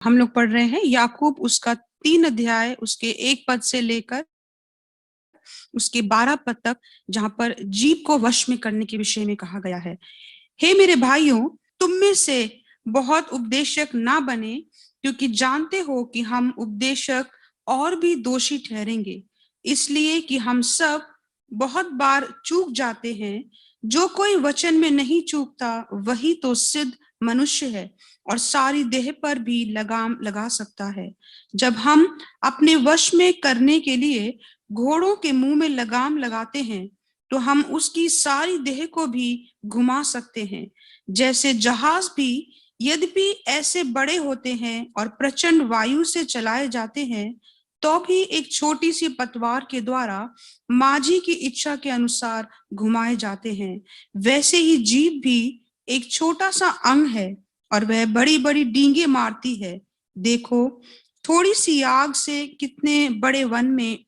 हम लोग पढ़ रहे हैं याकूब उसका 3 अध्याय उसके 1 पद से लेकर उसके 12 पद तक, जहां पर जीभ को वश में करने के विषय में कहा गया है। हे मेरे भाइयों, तुम में से बहुत उपदेशक ना बने, क्योंकि जानते हो कि हम उपदेशक और भी दोषी ठहरेंगे, इसलिए कि हम सब बहुत बार चूक जाते हैं। जो कोई वचन में नहीं चूकता वही तो सिद्ध मनुष्य है और सारी देह पर भी लगाम लगा सकता है। जब हम अपने वश में करने के लिए घोड़ों के मुंह में लगाम लगाते हैं, तो हम उसकी सारी देह को भी घुमा सकते हैं। जैसे जहाज भी यद्यपि ऐसे बड़े होते हैं और प्रचंड वायु से चलाए जाते हैं, तो भी एक छोटी सी पतवार के द्वारा माझी की इच्छा के अनुसार घुमाए जाते हैं। वैसे ही जीभ भी एक छोटा सा अंग है और वह बड़ी बड़ी डींगे मारती है। देखो, थोड़ी सी आग से कितने बड़े वन में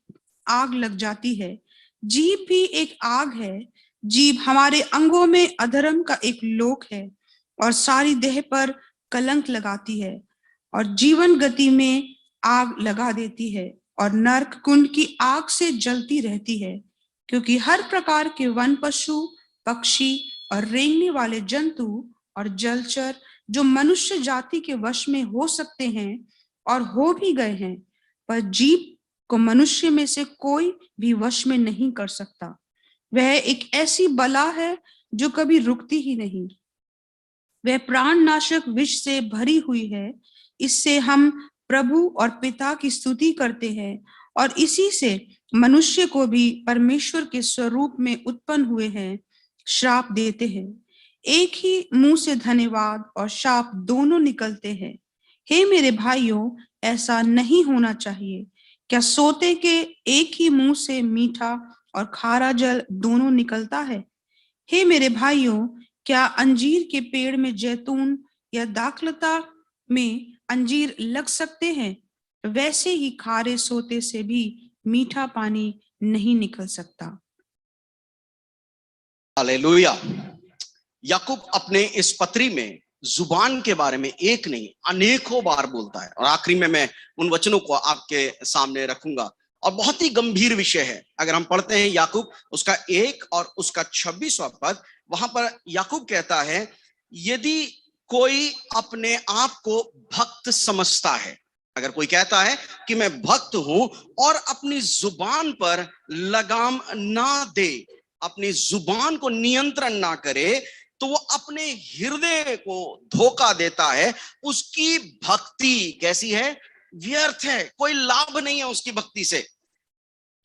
आग लग जाती है। जीभ भी एक आग है। जीभ हमारे अंगों में अधर्म का एक लोक है और सारी देह पर कलंक लगाती है और जीवन गति में आग लगा देती है और नरक कुंड की आग से जलती रहती है। क्योंकि हर प्रकार के वन पशु, पक्षी और रेंगने वाले जंतु और जलचर जो मनुष्य जाति के वश में हो सकते हैं और हो भी गए हैं, पर जीभ को मनुष्य में से कोई भी वश में नहीं कर सकता। वह एक ऐसी बला है जो कभी रुकती ही नहीं। वह प्राणनाशक विष से भरी हुई है। इससे हम प्रभु और पिता की स्तुति करते हैं और इसी से मनुष्य को भी परमेश्वर के स्वरूप में उत्पन्न हुए हैं श्राप देते हैं। एक ही मुंह से धन्यवाद और शाप दोनों निकलते हैं। हे मेरे भाइयों, ऐसा नहीं होना चाहिए। क्या सोते के एक ही मुंह से मीठा और खारा जल दोनों निकलता है? हे मेरे भाइयों, क्या अंजीर के पेड़ में जैतून या दाखलता में अंजीर लग सकते हैं? वैसे ही खारे सोते से भी मीठा पानी नहीं निकल सकता। हालेलुया। याकूब अपने इस पत्री में जुबान के बारे में एक नहीं अनेकों बार बोलता है और आखिरी में मैं उन वचनों को आपके सामने रखूंगा और बहुत ही गंभीर विषय है। अगर हम पढ़ते हैं याकूब उसका 1 और उसका 26वां पद, वहां पर याकूब कहता है, यदि कोई अपने आप को भक्त समझता है, अगर कोई कहता है कि मैं भक्त हूं और अपनी जुबान पर लगाम ना दे, अपनी जुबान को नियंत्रण ना करे, तो वो अपने हृदय को धोखा देता है। उसकी भक्ति कैसी है? व्यर्थ है। कोई लाभ नहीं है उसकी भक्ति से।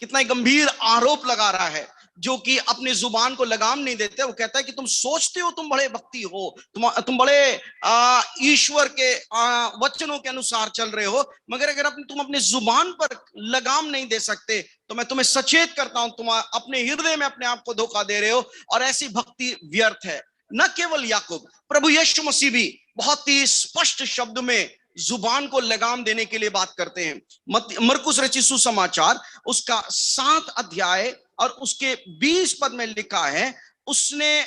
कितना गंभीर आरोप लगा रहा है। जो कि अपने जुबान को लगाम नहीं देते। वो कहता है कि तुम सोचते हो तुम बड़े भक्ति हो, तुम बड़े ईश्वर के वचनों के अनुसार चल रहे हो, मगर अगर तुम अपने जुबान पर लगाम नहीं दे सकते तो मैं तुम्हें सचेत करता हूं, तुम अपने हृदय में अपने आप को धोखा दे रहे हो और ऐसी भक्ति व्यर्थ है। न केवल याकूब, प्रभु यीशु मसीह भी बहुत ही स्पष्ट शब्द में जुबान को लगाम देने के लिए बात करते हैं। मरकुस रचित सुसमाचार उसका 7 अध्याय और उसके 20 पद में लिखा है, उसने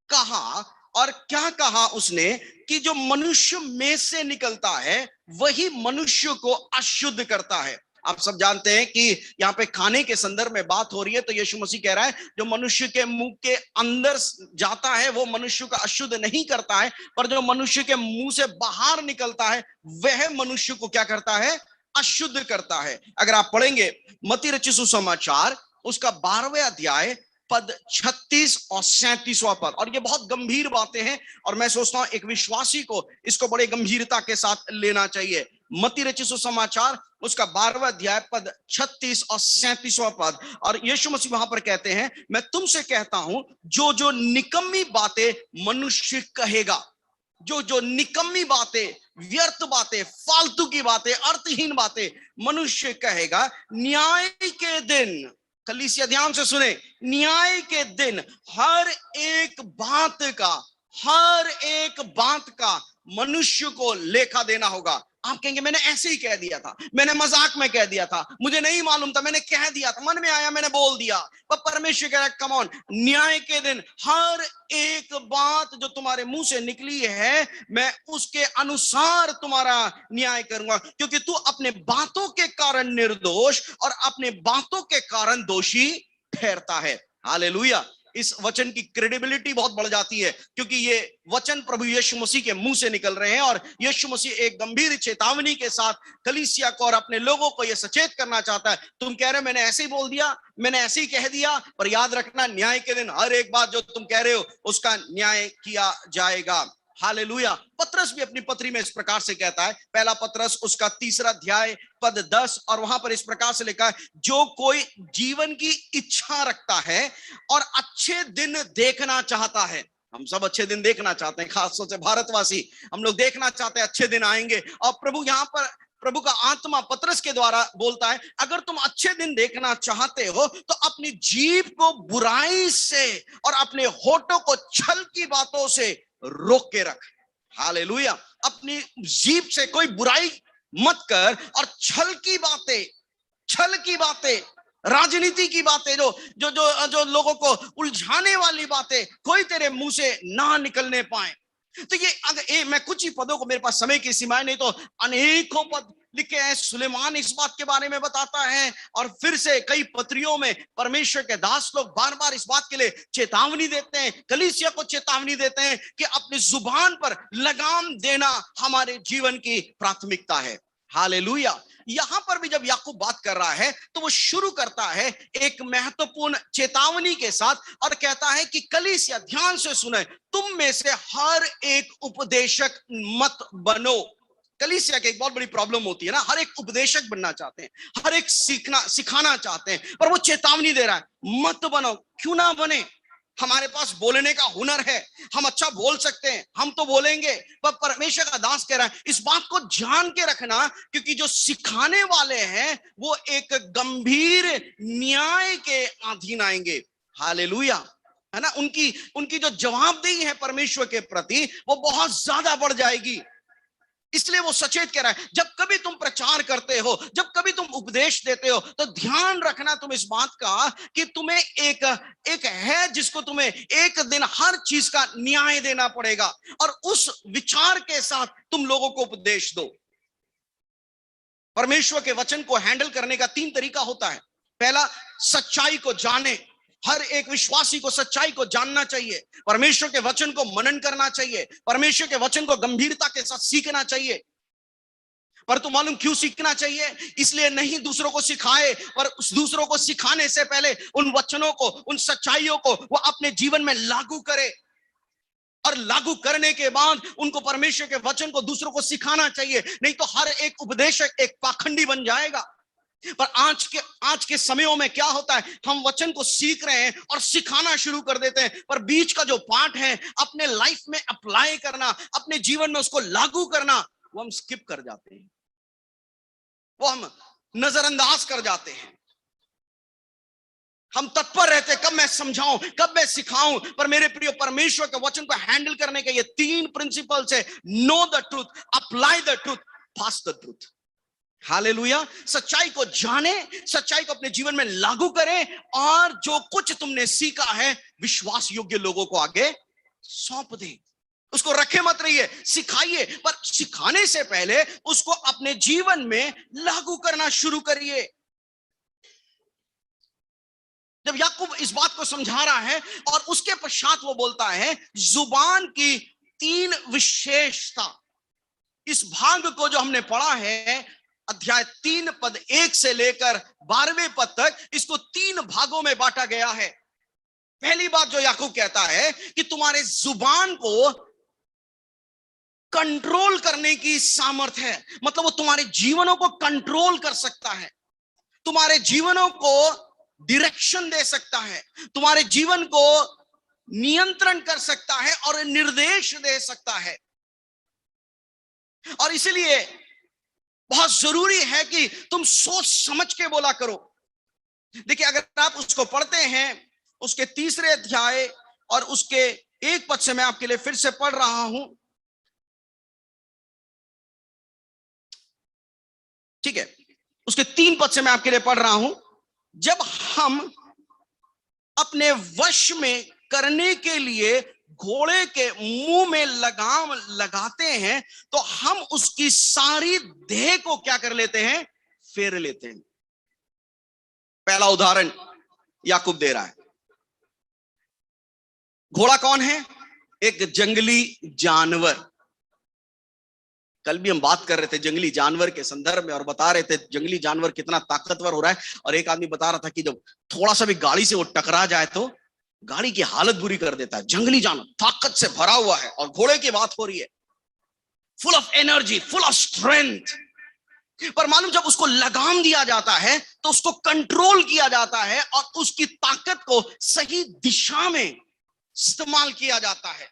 कहा, और क्या कहा उसने, कि जो मनुष्य में से निकलता है वही मनुष्य को अशुद्ध करता है। आप सब जानते हैं कि यहाँ पे खाने के संदर्भ में बात हो रही है, तो यीशु मसीह कह रहा है जो मनुष्य के मुंह के अंदर जाता है वो मनुष्य को अशुद्ध नहीं करता है, पर जो मनुष्य के मुंह से बाहर निकलता है वह मनुष्य को क्या करता है? अशुद्ध करता है। अगर आप पढ़ेंगे मत्ती रचित सुसमाचार उसका 12वें अध्याय पद 36 और 37वां पद, और ये बहुत गंभीर बातें हैं और मैं सोचता हूं एक विश्वासी को इसको बड़े गंभीरता के साथ लेना चाहिए। मत्ती रचित सुसमाचार उसका 12वां अध्याय पद 36 और 37वां पद, और यीशु मसीह वहां पर कहते हैं, मैं तुमसे कहता हूं जो जो निकम्मी बातें मनुष्य कहेगा, जो जो निकम्मी बातें, व्यर्थ बातें, फालतू की बातें, अर्थहीन बातें मनुष्य कहेगा, न्याय के दिन, कलीसिया ध्यान से सुने, न्याय के दिन हर एक बात का मनुष्य को लेखा देना होगा। आप कहेंगे मैंने ऐसे ही कह दिया था, मैंने मजाक में कह दिया था, मुझे नहीं मालूम था, मैंने कह दिया था, मन में आया मैंने बोल दिया। पर परमेश्वर कह रहा है कम ऑन, न्याय के दिन हर एक बात जो तुम्हारे मुंह से निकली है मैं उसके अनुसार तुम्हारा न्याय करूंगा, क्योंकि तू अपने बातों के कारण निर्दोष और अपने बातों के कारण दोषी ठहरता है। हालेलुया। इस वचन की क्रेडिबिलिटी बहुत बढ़ जाती है, क्योंकि ये वचन प्रभु यीशु मसीह के मुंह से निकल रहे हैं और यीशु मसीह एक गंभीर चेतावनी के साथ कलीसिया को और अपने लोगों को यह सचेत करना चाहता है। तुम कह रहे हो मैंने ऐसे ही बोल दिया, मैंने ऐसे ही कह दिया, पर याद रखना न्याय के दिन हर एक बात जो तुम कह रहे हो उसका न्याय किया जाएगा। हालेलुया। पतरस भी अपनी पत्री में इस प्रकार से कहता है, पहला पतरस उसका 3 अध्याय पद 10, और वहां पर इस प्रकार से लिखा है, जो कोई जीवन की इच्छा रखता है और अच्छे दिन देखना चाहता है। हम सब अच्छे दिन देखना चाहते हैं, खासतौर से भारतवासी, हम लोग देखना चाहते हैं अच्छे दिन आएंगे। और प्रभु यहां पर प्रभु का आत्मा पतरस के द्वारा बोलता है, अगर तुम अच्छे दिन देखना चाहते हो तो अपनी जीभ को बुराई से और अपने होठों को छल की बातों से रोक के रख। हालेलुया। अपनी जीभ से कोई बुराई मत कर और छल की बातें, राजनीति की बातें, जो जो जो जो लोगों को उलझाने वाली बातें कोई तेरे मुंह से ना निकलने पाए। तो ये अगर मैं कुछ ही पदों को, मेरे पास समय की सीमाएं नहीं तो अनेकों पद लिखे हैं। सुलेमान इस बात के बारे में बताता है, और फिर से कई पत्रियों में परमेश्वर के दास लोग बार बार इस बात के लिए चेतावनी देते हैं, कलीसिया को चेतावनी देते हैं कि अपनी जुबान पर लगाम देना हमारे जीवन की प्राथमिकता है। हालेलुया। यहां पर भी जब याकूब बात कर रहा है तो वो शुरू करता है एक महत्वपूर्ण चेतावनी के साथ, और कहता है कि कलीसिया ध्यान से सुने, तुम में से हर एक उपदेशक मत बनो। कलीसिया की एक बहुत बड़ी प्रॉब्लम होती है ना, हर एक उपदेशक बनना चाहते हैं, हर एक सिखाना चाहते हैं, पर वो चेतावनी दे रहा है मत बनो। क्यों ना बने? हमारे पास बोलने का हुनर है, हम अच्छा बोल सकते हैं, हम तो बोलेंगे, पर परमेश्वर का दास कह रहा है इस बात को जान के रखना, क्योंकि जो सिखाने वाले हैं वो एक गंभीर न्याय के अधीन आएंगे। हालेलुया, है ना। उनकी जो जवाबदेही है परमेश्वर के प्रति वो बहुत ज्यादा बढ़ जाएगी। इसलिए वो सचेत कह रहा है, जब कभी तुम प्रचार करते हो, जब कभी तुम उपदेश देते हो, तो ध्यान रखना तुम इस बात का कि तुम्हें एक है जिसको तुम्हें एक दिन हर चीज का न्याय देना पड़ेगा, और उस विचार के साथ तुम लोगों को उपदेश दो। परमेश्वर के वचन को हैंडल करने का 3 तरीका होता है। पहला, सच्चाई को जाने। हर एक विश्वासी को सच्चाई को जानना चाहिए, परमेश्वर के वचन को मनन करना चाहिए, परमेश्वर के वचन को गंभीरता के साथ सीखना चाहिए। पर तो मालूम क्यों सीखना चाहिए? इसलिए नहीं दूसरों को सिखाए, पर उस दूसरों को सिखाने से पहले उन वचनों को, उन सच्चाइयों को वो अपने जीवन में लागू करे, और लागू करने के बाद उनको परमेश्वर के वचन को दूसरों को सिखाना चाहिए। नहीं तो हर एक उपदेशक एक पाखंडी बन जाएगा। पर आज के समयों में क्या होता है, हम वचन को सीख रहे हैं और सिखाना शुरू कर देते हैं, पर बीच का जो पार्ट है अपने लाइफ में अप्लाई करना, अपने जीवन में उसको लागू करना, वो हम स्किप कर जाते हैं, वो हम नजरअंदाज कर जाते हैं। हम तत्पर रहते कब मैं समझाऊं, कब मैं सिखाऊं। पर मेरे प्रिय, परमेश्वर के वचन को हैंडल करने के ये 3 प्रिंसिपल्स है। Know the truth, apply the truth, pass the truth. Hallelujah. सच्चाई को जाने, सच्चाई को अपने जीवन में लागू करें, और जो कुछ तुमने सीखा है विश्वास योग्य लोगों को आगे सौंप दे। उसको रखे मत रहिए, सिखाइए, पर सिखाने से पहले उसको अपने जीवन में लागू करना शुरू करिए। जब याकूब इस बात को समझा रहा है और उसके पश्चात वो बोलता है जुबान की 3 विशेषता। इस भाग को जो हमने पढ़ा है, अध्याय 3 पद 1 से लेकर 12वें पद तक, इसको 3 भागों में बांटा गया है। पहली बात जो याकूब कहता है कि तुम्हारे जुबान को कंट्रोल करने की सामर्थ है, मतलब वो तुम्हारे जीवनों को कंट्रोल कर सकता है, तुम्हारे जीवनों को डायरेक्शन दे सकता है, तुम्हारे जीवन को नियंत्रण कर सकता है और निर्देश दे सकता है। और इसलिए बहुत जरूरी है कि तुम सोच समझ के बोला करो। देखिए, अगर आप उसको पढ़ते हैं, उसके 3 अध्याय और उसके 1 पद से मैं आपके लिए फिर से पढ़ रहा हूं। ठीक है, उसके 3 पद से मैं आपके लिए पढ़ रहा हूं। जब हम अपने वश में करने के लिए घोड़े के मुंह में लगाम लगाते हैं तो हम उसकी सारी देह को क्या कर लेते हैं, फेर लेते हैं। पहला उदाहरण याकूब दे रहा है। घोड़ा कौन है? एक जंगली जानवर। कल भी हम बात कर रहे थे जंगली जानवर के संदर्भ में और बता रहे थे जंगली जानवर कितना ताकतवर हो रहा है। और एक आदमी बता रहा था कि जब थोड़ा सा भी गाड़ी से वो टकरा जाए तो गाड़ी की हालत बुरी कर देता है। जंगली जानवर ताकत से भरा हुआ है और घोड़े की बात हो रही है, full of energy, full of strength. पर मालूम जब उसको लगाम दिया जाता है तो उसको कंट्रोल किया जाता है और उसकी ताकत को सही दिशा में इस्तेमाल किया जाता है।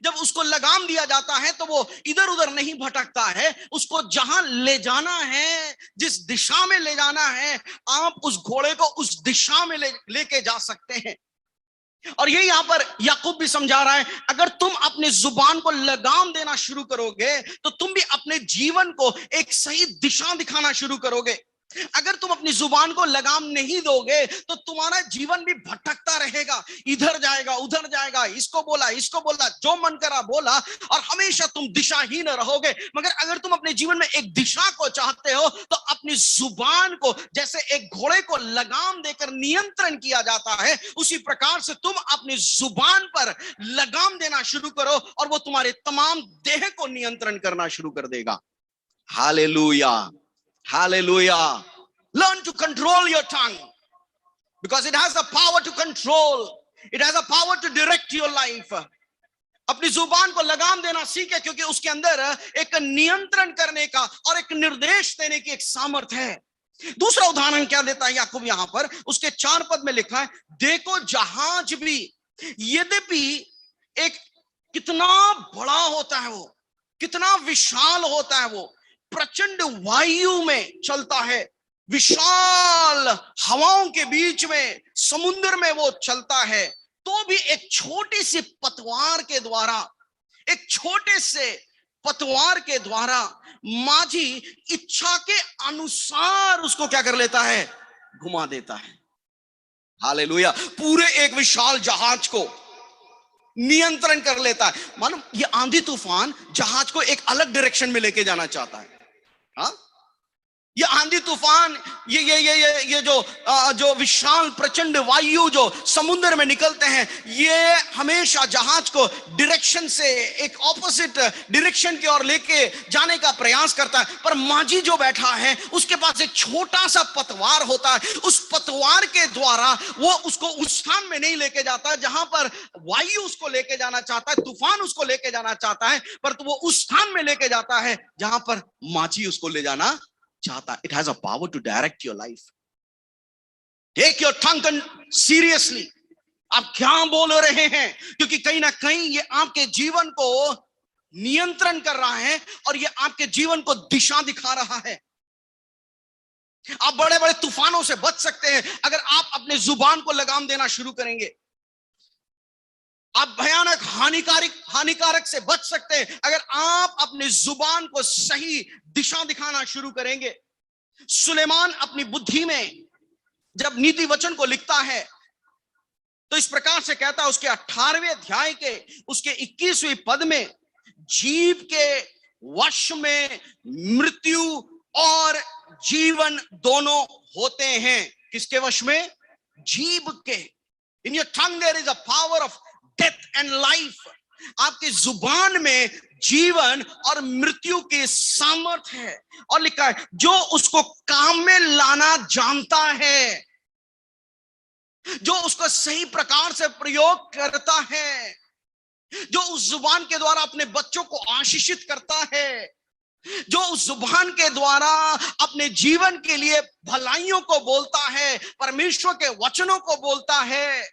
जब उसको लगाम दिया जाता है तो वो इधर उधर नहीं भटकता है। उसको जहां ले जाना है, जिस दिशा में ले जाना है, आप उस घोड़े को उस दिशा में लेके जा सकते हैं। और ये यहां पर याकूब भी समझा रहा है, अगर तुम अपने जुबान को लगाम देना शुरू करोगे तो तुम भी अपने जीवन को एक सही दिशा दिखाना शुरू करोगे। अगर तुम अपनी जुबान को लगाम नहीं दोगे तो तुम्हारा जीवन भी भटकता रहेगा, इधर जाएगा उधर जाएगा, इसको बोला जो मन करा बोला, और हमेशा तुम दिशाहीन रहोगे। मगर अगर तुम अपने जीवन में एक दिशा को चाहते हो तो अपनी जुबान को जैसे एक घोड़े को लगाम देकर नियंत्रण किया जाता है, उसी प्रकार से तुम अपनी जुबान पर लगाम देना शुरू करो और वो तुम्हारे तमाम देह को नियंत्रण करना शुरू कर देगा। Hallelujah, Hallelujah. Learn to control your tongue because it has the power to control. It has the power to direct your life. अपनी जुबान को लगाम देना सीखे क्योंकि उसके अंदर एक नियंत्रण करने का और एक निर्देश देने की एक सामर्थ्य है। दूसरा उदाहरण क्या देता है याकूब यहां पर? उसके 4 पद में लिखा है, देखो जहाज भी यद्यपि एक कितना बड़ा होता है, वो कितना विशाल होता है, वो प्रचंड वायु में चलता है, विशाल हवाओं के बीच में समुद्र में वो चलता है, तो भी एक छोटी सी पतवार के द्वारा, एक छोटे से पतवार के द्वारा माझी इच्छा के अनुसार उसको क्या कर लेता है, घुमा देता है। हालेलुया। पूरे एक विशाल जहाज को नियंत्रण कर लेता है। मालूम ये आंधी तूफान जहाज को एक अलग डायरेक्शन में लेके जाना चाहता है। हाँ, ये आंधी तूफान, ये जो विशाल प्रचंड वायु जो समुद्र में निकलते हैं, ये हमेशा जहाज को डायरेक्शन से एक ऑपोजिट डायरेक्शन की ओर लेके जाने का प्रयास करता है। पर माझी जो बैठा है उसके पास एक छोटा सा पतवार होता है। उस पतवार के द्वारा वो उसको उस स्थान में नहीं लेके जाता जहां पर वायु उसको लेके जाना चाहता है, तूफान उसको लेके जाना चाहता है, पर तो वो उस स्थान में लेके जाता है जहां पर माझी उसको ले जाना चाहता। It has a power to direct your life. Take your tongue seriously. आप क्या बोल रहे हैं? क्योंकि कहीं ना कहीं ये आपके जीवन को नियंत्रण कर रहा है और ये आपके जीवन को दिशा दिखा रहा है। आप बड़े बड़े तूफानों से बच सकते हैं अगर आप अपने जुबान को लगाम देना शुरू करेंगे। आप भयानक हानिकारक से बच सकते हैं अगर आप अपनी जुबान को सही दिशा दिखाना शुरू करेंगे। सुलेमान अपनी बुद्धि में जब नीति वचन को लिखता है तो इस प्रकार से कहता है, उसके 18वें अध्याय के उसके 21वें पद में, जीव के वश में मृत्यु और जीवन दोनों होते हैं। किसके वश में? जीव के। In your tongue there is a power of death and life. आपकी जुबान में जीवन और मृत्यु की सामर्थ्य है। और लिखा है, जो उसको काम में लाना जानता है, जो उसको सही प्रकार से प्रयोग करता है, जो उस जुबान के द्वारा अपने बच्चों को आशीषित करता है, जो उस जुबान के द्वारा अपने जीवन के लिए भलाइयों को बोलता है, परमेश्वर के वचनों को बोलता है,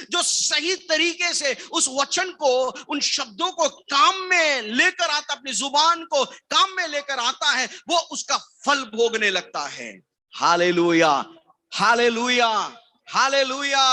जो सही तरीके से उस वचन को, उन शब्दों को काम में लेकर आता, अपनी जुबान को काम में लेकर आता है, वो उसका फल भोगने लगता है। Hallelujah, hallelujah, hallelujah.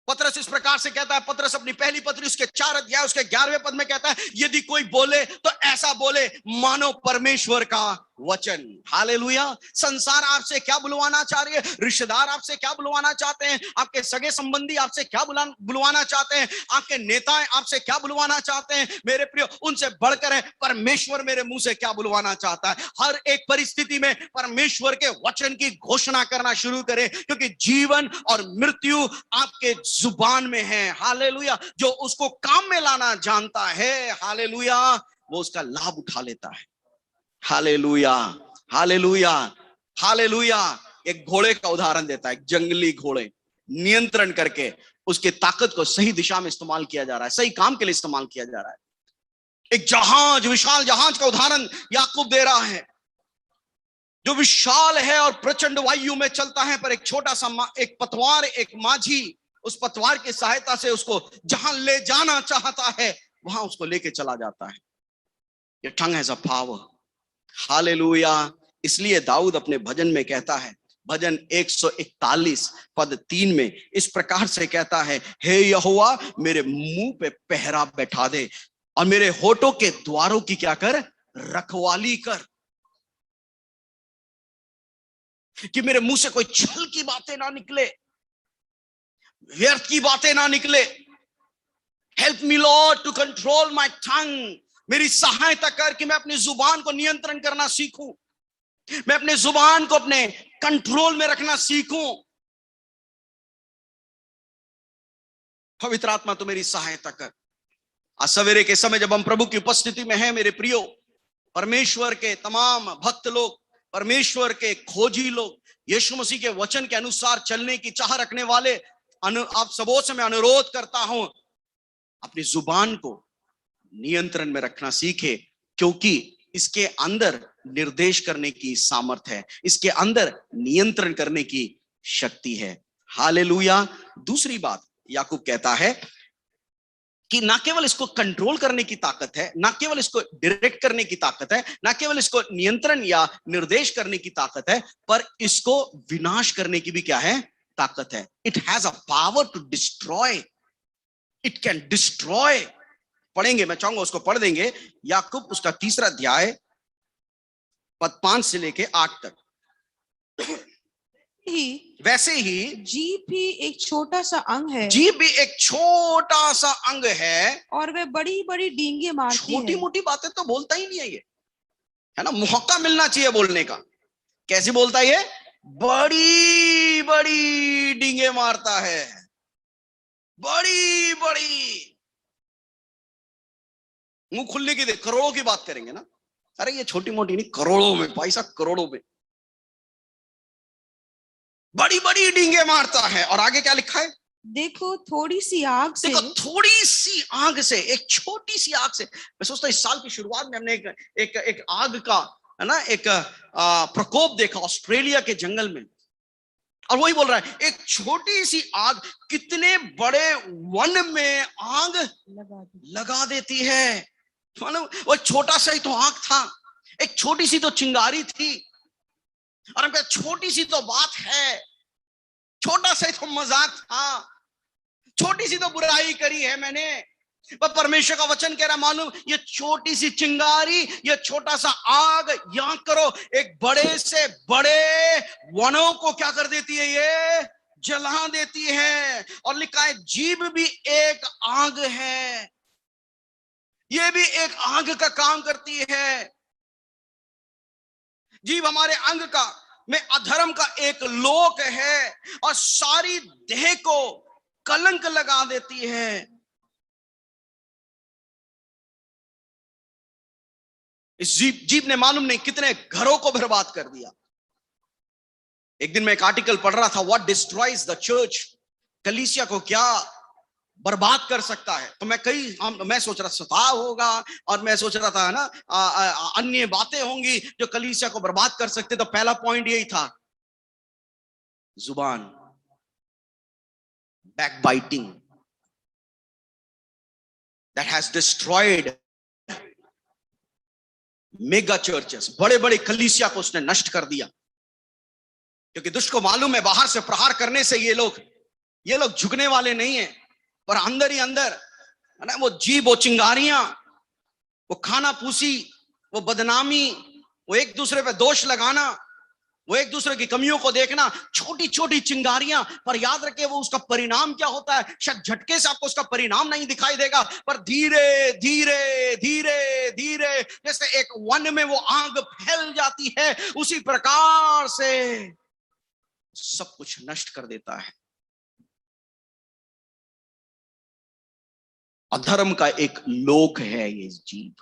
पतरस इस प्रकार से कहता है, पतरस अपनी पहली पत्री उसके 4 अध्याय उसके 11वें पद में कहता है, यदि कोई बोले तो ऐसा बोले मानो परमेश्वर का वचन। हालेलुया। संसार आपसे क्या बुलवाना चाह रही है, रिश्तेदार आपसे क्या बुलवाना चाहते हैं, आपके सगे संबंधी आपसे क्या बुलवाना चाहते हैं, आपके नेता आपसे क्या बुलवाना चाहते हैं, मेरे प्रियो उनसे बढ़कर है परमेश्वर मेरे मुंह से क्या बुलवाना चाहता है। हर एक परिस्थिति में परमेश्वर के वचन की घोषणा करना शुरू करें, क्योंकि जीवन और मृत्यु आपके जुबान में है। हालेलुया। जो उसको काम में लाना जानता है, हालेलुया, वो उसका लाभ उठा लेता है। Hallelujah, hallelujah, hallelujah. एक घोड़े का उदाहरण देता है, जंगली घोड़े, नियंत्रण करके उसके ताकत को सही दिशा में इस्तेमाल किया जा रहा है, सही काम के लिए इस्तेमाल किया जा रहा है। एक जहाज, विशाल जहाज का उदाहरण याकूब दे रहा है, जो विशाल है और प्रचंड वायु में चलता है, पर एक छोटा सा एक पतवार, एक माझी उस पतवार की सहायता से उसको जहां ले जाना चाहता है वहां उसको लेके चला जाता है। ये टंग हैज अ पावर। हालेलुया। इसलिए दाऊद अपने भजन में कहता है, भजन 141 पद 3 में इस प्रकार से कहता है, हे यहोवा मेरे मुंह पे पहरा बैठा दे और मेरे होठों के द्वारों की क्या कर, रखवाली कर, कि मेरे मुंह से कोई छल की बातें ना निकले, व्यर्थ की बातें ना निकले। Help me Lord to control my tongue. मेरी सहायता कर कि मैं अपनी जुबान को नियंत्रण करना सीखूं, मैं अपने जुबान को अपने कंट्रोल में रखना सीखूं। पवित्र आत्मा तो मेरी सहायता कर। आज सवेरे के समय जब हम प्रभु की उपस्थिति में हैं मेरे प्रियो, परमेश्वर के तमाम भक्त लोग, परमेश्वर के खोजी लोग, यीशु मसीह के वचन के अनुसार चलने की चाह रखने वाले, आप सबों से मैं अनुरोध करता हूं, अपनी जुबान को नियंत्रण में रखना सीखे, क्योंकि इसके अंदर निर्देश करने की सामर्थ्य है, इसके अंदर नियंत्रण करने की शक्ति है। हालेलुया। दूसरी बात याकूब कहता है कि ना केवल इसको कंट्रोल करने की ताकत है, ना केवल इसको डायरेक्ट करने की ताकत है, ना केवल इसको नियंत्रण या निर्देश करने की ताकत है, पर इसको विनाश करने की भी क्या है, ताकत है। It has a power to destroy, it can destroy. पढ़ेंगे, मैं चाहूंगा उसको पढ़ देंगे, याकूब उसका 3 अध्याय पद 5 से लेके 8 तक। वैसे ही जीभ भी एक छोटा सा अंग है, जीभ भी एक छोटा सा अंग है, और वह बड़ी बड़ी डींगे मारती है। छोटी मोटी बातें तो बोलता ही नहीं है ये, है ना, मौका मिलना चाहिए बोलने का। कैसे बोलता है ये, बड़ी बड़ी डींगे मारता है, बड़ी बड़ी, मुंह खुलने की, करोड़ों की बात करेंगे ना, अरे ये छोटी मोटी नहीं, करोड़ों में भाई साहब, करोड़ों में बड़ी बड़ी डींगे मारता है। और आगे क्या लिखा है, देखो थोड़ी सी आग से, देखो थोड़ी सी आग से, एक छोटी सी आग से। मैं सोचता इस साल की शुरुआत में हमने एक आग का, है ना, एक प्रकोप देखा ऑस्ट्रेलिया के जंगल में, और वही बोल रहा है, एक छोटी सी आग कितने बड़े वन में आग लगा देती है। वो छोटा सा ही तो आग था, एक छोटी सी तो चिंगारी थी, और हम छोटी सी तो बात है, छोटा सा ही तो मजाक था, छोटी सी तो बुराई करी है मैंने, पर परमेश्वर का वचन कह रहा, मालूम ये छोटी सी चिंगारी, ये छोटा सा आग, यहां करो, एक बड़े से बड़े वनों को क्या कर देती है, ये जला देती है। और लिखा है जीभ भी एक आग है, ये भी एक आग का काम करती है। जीभ हमारे अंग का में अधर्म का एक लोक है, और सारी देह को कलंक लगा देती है। इस जीभ ने मालूम नहीं कितने घरों को बर्बाद कर दिया। एक दिन मैं एक आर्टिकल पढ़ रहा था, व्हाट डिस्ट्रॉयज द चर्च, कलीसिया को क्या बर्बाद कर सकता है। तो मैं सोच रहा स्वभाव होगा, और मैं सोच रहा था ना अन्य बातें होंगी जो कलीसिया को बर्बाद कर सकते। तो पहला पॉइंट यही था, जुबान, backbiting, that has destroyed mega churches, बड़े बड़े कलीसिया को उसने नष्ट कर दिया। क्योंकि दुष्ट को मालूम है बाहर से प्रहार करने से ये लोग झुकने वाले नहीं है, पर अंदर ही अंदर, है ना, वो जीभ, वो चिंगारियां, वो खाना पूसी, वो बदनामी, वो एक दूसरे पे दोष लगाना, वो एक दूसरे की कमियों को देखना, छोटी छोटी चिंगारियां, पर याद रखिए वो उसका परिणाम क्या होता है। शायद झटके से आपको उसका परिणाम नहीं दिखाई देगा, पर धीरे धीरे धीरे धीरे जैसे एक वन में वो आग फैल जाती है, उसी प्रकार से सब कुछ नष्ट कर देता है। अधर्म का एक लोक है ये जीव,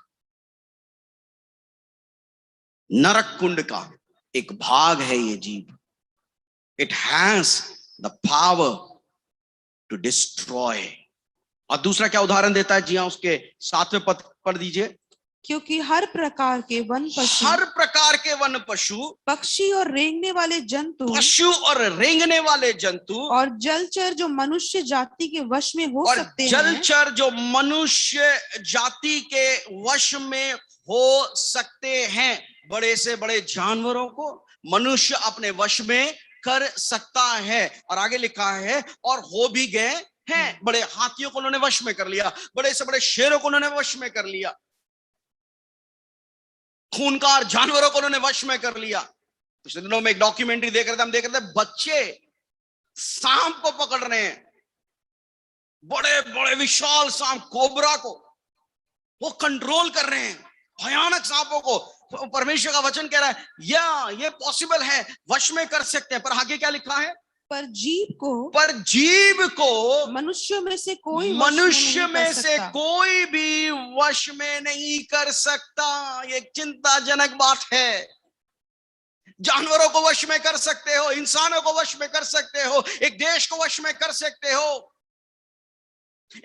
नरक कुंड का एक भाग है ये जीव। It has the power to destroy. और दूसरा क्या उदाहरण देता है? जी हाँ, उसके 7वें पद पढ़ दीजिए। क्योंकि हर प्रकार के वन पशु, हर प्रकार के वन पशु, पक्षी और रेंगने वाले जंतु, पशु और रेंगने वाले जंतु, और जलचर जो मनुष्य जाति के वश में हो और सकते हैं, जलचर जो मनुष्य जाति के वश में हो सकते हैं, बड़े से बड़े जानवरों को मनुष्य अपने वश में कर सकता है। और आगे लिखा है और हो भी गए हैं। बड़े हाथियों को उन्होंने वश में कर लिया, बड़े से बड़े शेरों को उन्होंने वश में कर लिया, खूनकार जानवरों को उन्होंने वश में कर लिया। पिछले दिनों में एक डॉक्यूमेंट्री देख रहे थे, हम देख रहे थे बच्चे सांप को पकड़ रहे हैं, बड़े बड़े विशाल सांप, कोबरा को वो कंट्रोल कर रहे हैं, भयानक सांपों को। परमेश्वर का वचन कह रहा है या ये पॉसिबल है, वश में कर सकते हैं। पर आगे क्या लिखा है? पर जीव को मनुष्यों में से कोई भी वश में नहीं कर सकता। ये चिंताजनक बात है। जानवरों को वश में कर सकते हो, इंसानों को वश में कर सकते हो, एक देश को वश में कर सकते हो,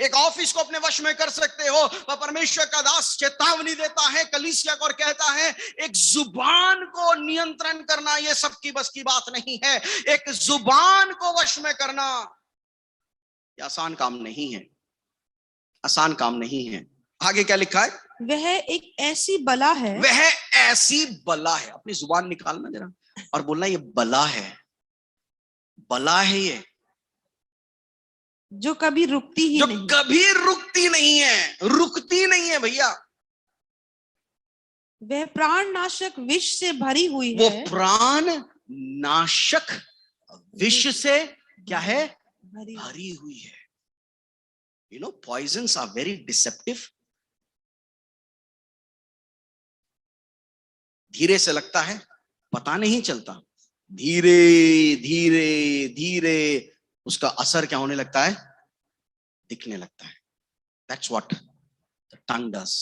एक ऑफिस को अपने वश में कर सकते हो। पर परमेश्वर का दास चेतावनी देता है कलीसिया को और कहता है एक जुबान को नियंत्रण करना ये सबकी बस की बात नहीं है। एक जुबान को वश में करना ये आसान काम नहीं है, आसान काम नहीं है। आगे क्या लिखा है? वह एक ऐसी बला है, वह ऐसी बला है। अपनी जुबान निकालना जरा और बोलना ये बला है, बला है ये, जो कभी रुकती ही जो नहीं, कभी रुकती नहीं है, रुकती नहीं है भैया। वह प्राण नाशक विष से भरी हुई है। वो प्राण नाशक विष से क्या है? भरी हुई है। You know poisons are very deceptive. धीरे से लगता है, पता नहीं चलता, धीरे धीरे धीरे उसका असर क्या होने लगता है? दिखने लगता है। That's what the tongue does.